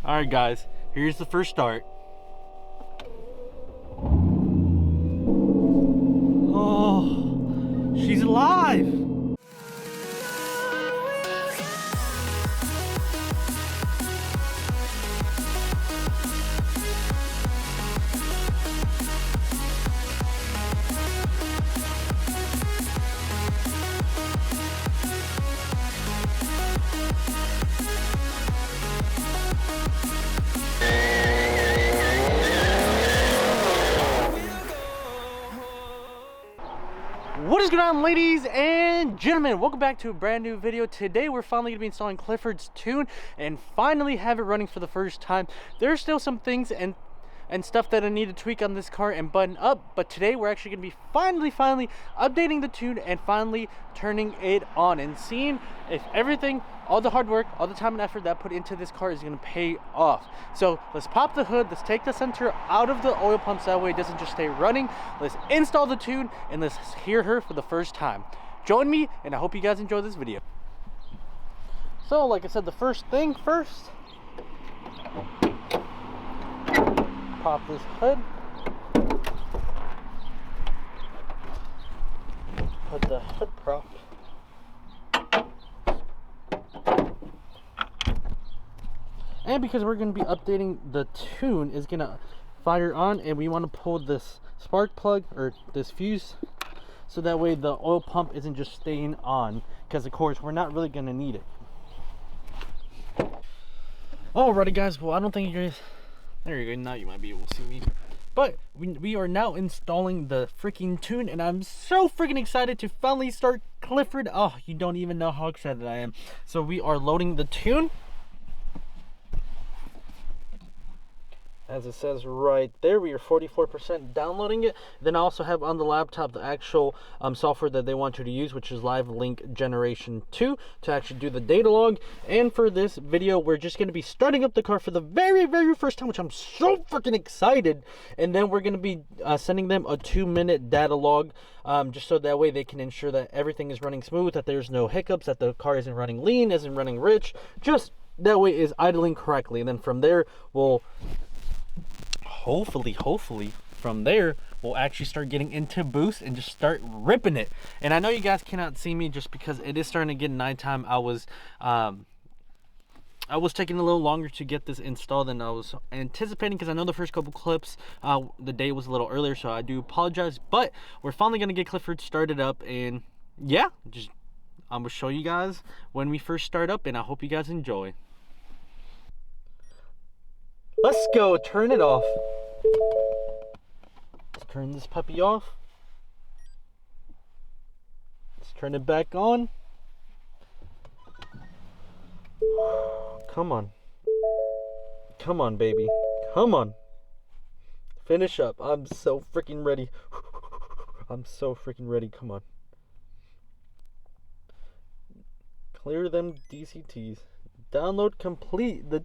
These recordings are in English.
Alright guys, here's the first start. Oh, she's alive! What is going on, ladies and gentlemen? Welcome back to a brand new video. Today we're finally going to be installing Clifford's tune and finally have it running for the first time. There's still some things and stuff that I need to tweak on this car and button up, but today we're actually going to be finally updating the tune and finally turning it on and seeing if everything, all the hard work, all the time and effort that I put into this car is going to pay off. So let's pop the hood, let's take the sensor out of the oil pumps, that way it doesn't just stay running. Let's install the tune and let's hear her for the first time. Join me, and I hope you guys enjoy this video. So like I said, the first thing first, pop this hood, put the hood prop, and because we're going to be updating, the tune is going to fire on, and we want to pull this spark plug or this fuse so that way the oil pump isn't just staying on, because of course we're not really going to need it. Alrighty guys, well I don't think you guys, there you go, now you might be able to see me. But we are now installing the freaking tune, and I'm so freaking excited to finally start Clifford. Oh, you don't even know how excited I am. So we are loading the tune, as it says right there. We are 44% downloading it. Then I also have on the laptop the actual software that they want you to use, which is Live Link Generation 2, to actually do the data log. And for this video, we're just going to be starting up the car for the very first time, which I'm so freaking excited. And then we're going to be sending them a 2-minute data log, just so that way they can ensure that everything is running smooth, that there's no hiccups, that the car isn't running lean, isn't running rich, just that way is idling correctly. And then from there, we'll hopefully from there we'll actually start getting into boost and just start ripping it. And I know you guys cannot see me just because it is starting to get nighttime. I was taking a little longer to get this installed than I was anticipating, because I know the first couple clips the day was a little earlier, so I do apologize. But we're finally gonna get Clifford started up, and yeah, just I'm gonna show you guys when we first start up, and I hope you guys enjoy. Let's go, turn it off. Let's turn this puppy off. Let's turn it back on. Come on. Come on, baby. Come on. Finish up. I'm so freaking ready. I'm so freaking ready. Come on. Clear them DCTs. Download complete. The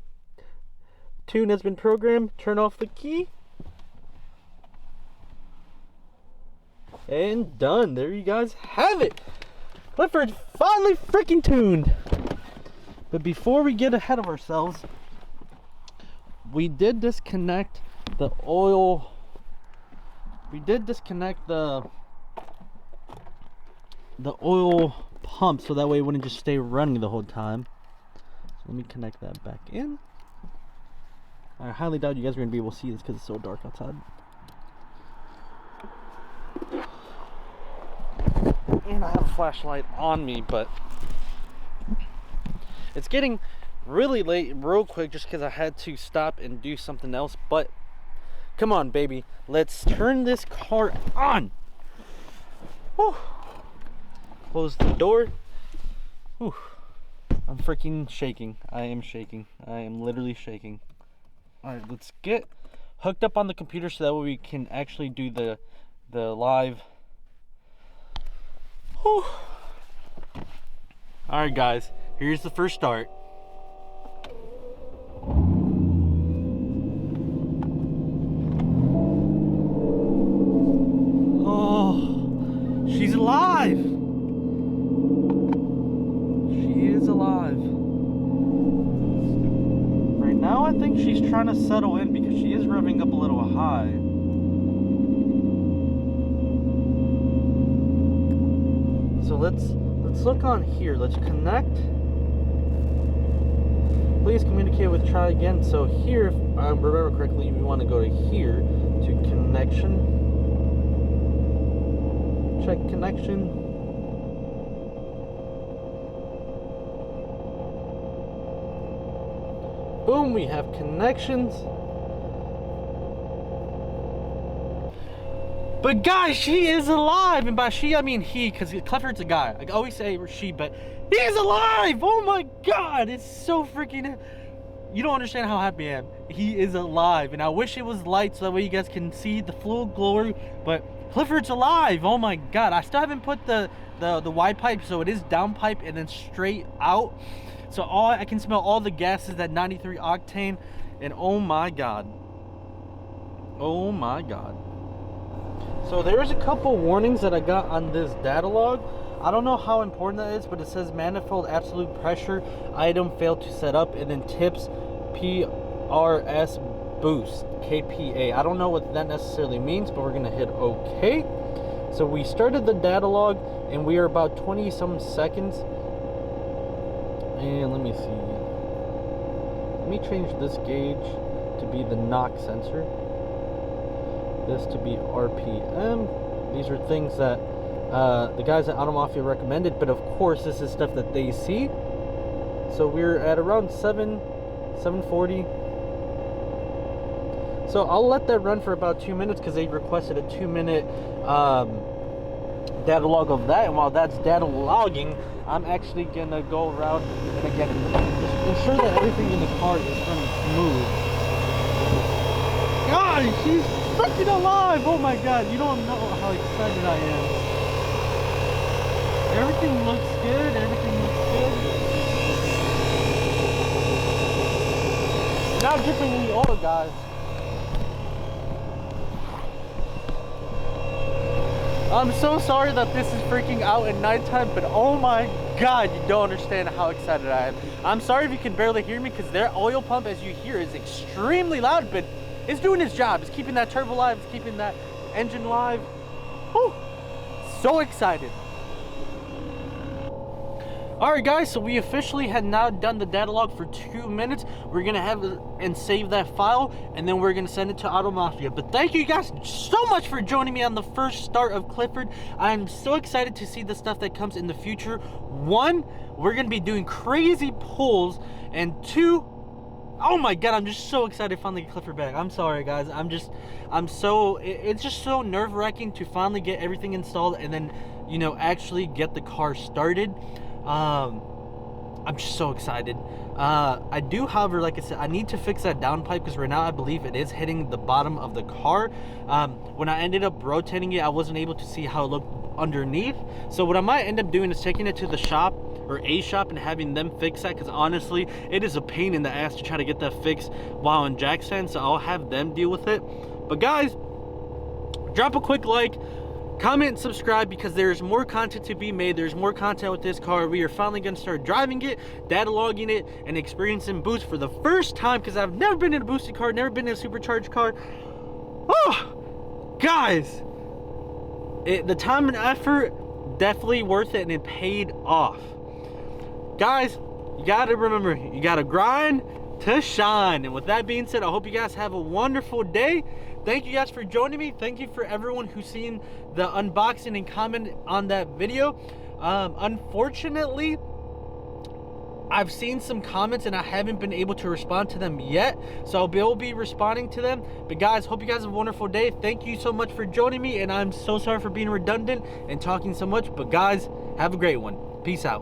tune has been programmed. Turn off the key. And done. There you guys have it. Clifford finally freaking tuned. But before we get ahead of ourselves, we did disconnect the oil. We did disconnect the oil pump so that way it wouldn't just stay running the whole time. So let me connect that back in. I highly doubt you guys are going to be able to see this because it's so dark outside. And I have a flashlight on me, but it's getting really late real quick just because I had to stop and do something else. But come on, baby, let's turn this car on. Whew. Close the door. Whew. I'm freaking shaking. I am shaking. I am literally shaking. Alright, let's get hooked up on the computer so that way we can actually do the live. Alright guys, here's the first start. Oh, she's alive. She is alive. Right now I think she's trying to settle in because she is revving up a little high. So let's look on here. Let's connect. Please communicate with try again. So here, if I remember correctly, we want to go to here to connection. Check connection. Boom, we have connections. But guys, she is alive. And by she, I mean he, because Clifford's a guy. I always say she, but he's alive. Oh my God, it's so freaking... You don't understand how happy I am. He is alive. And I wish it was light so that way you guys can see the full glory. But Clifford's alive. Oh my God. I still haven't put the wide pipe, so it is down pipe and then straight out. So I can smell all the gases, that 93 octane, and oh my God. Oh my God. So there's a couple warnings that I got on this data log. I don't know how important that is, but it says manifold absolute pressure item failed to set up, and then tips PRS boost KPA. I don't know what that necessarily means, but we're gonna hit OK. So we started the data log and we are about 20 some seconds. And let me see. Let me change this gauge to be the knock sensor. This to be RPM. These are things that the guys at Automafia recommended, but of course this is stuff that they see. So we're at around 740. So I'll let that run for about 2 minutes because they requested a 2-minute data log of that. And while that's data logging, I'm actually gonna go around and again just ensure that everything in the car is running smooth. God, she's freaking alive! Oh my God, you don't know how excited I am. Everything looks good, everything looks good. Now dripping in the oil, guys. I'm so sorry that this is freaking out at nighttime, but oh my God, you don't understand how excited I am. I'm sorry if you can barely hear me because their oil pump, as you hear, is extremely loud, but it's doing its job. It's keeping that turbo live, it's keeping that engine live. Whew. So excited. Alright guys, so we officially had now done the data log for 2 minutes. We're gonna have it and save that file, and then we're gonna send it to Automafia. But thank you guys so much for joining me on the first start of Clifford. I'm so excited to see the stuff that comes in the future. 1, we're gonna be doing crazy pulls, and 2, oh my God, I'm just so excited to finally get Clifford back. I'm sorry guys, it's just so nerve-wracking to finally get everything installed and then, you know, actually get the car started. I'm just so excited. I do, however, like I said, I need to fix that downpipe because right now I believe it is hitting the bottom of the car. When I ended up rotating it, I wasn't able to see how it looked underneath. So what I might end up doing is taking it to the shop or a shop and having them fix that, because honestly, it is a pain in the ass to try to get that fixed while in jack stand. So I'll have them deal with it. But guys, drop a quick like. Comment, subscribe, because there's more content to be made. There's more content with this car. We are finally going to start driving it, data logging it, and experiencing boost for the first time, because I've never been in a boosted car, never been in a supercharged car. Oh, guys, the time and effort, definitely worth it, and it paid off. Guys, you got to remember, you got to grind to shine. And with that being said, I hope you guys have a wonderful day. Thank you guys for joining me. Thank you for everyone who's seen the unboxing and comment on that video. Unfortunately, I've seen some comments and I haven't been able to respond to them yet, so I'll be responding to them. But guys, hope you guys have a wonderful day. Thank you so much for joining me, and I'm so sorry for being redundant and talking so much, but guys, have a great one. Peace out.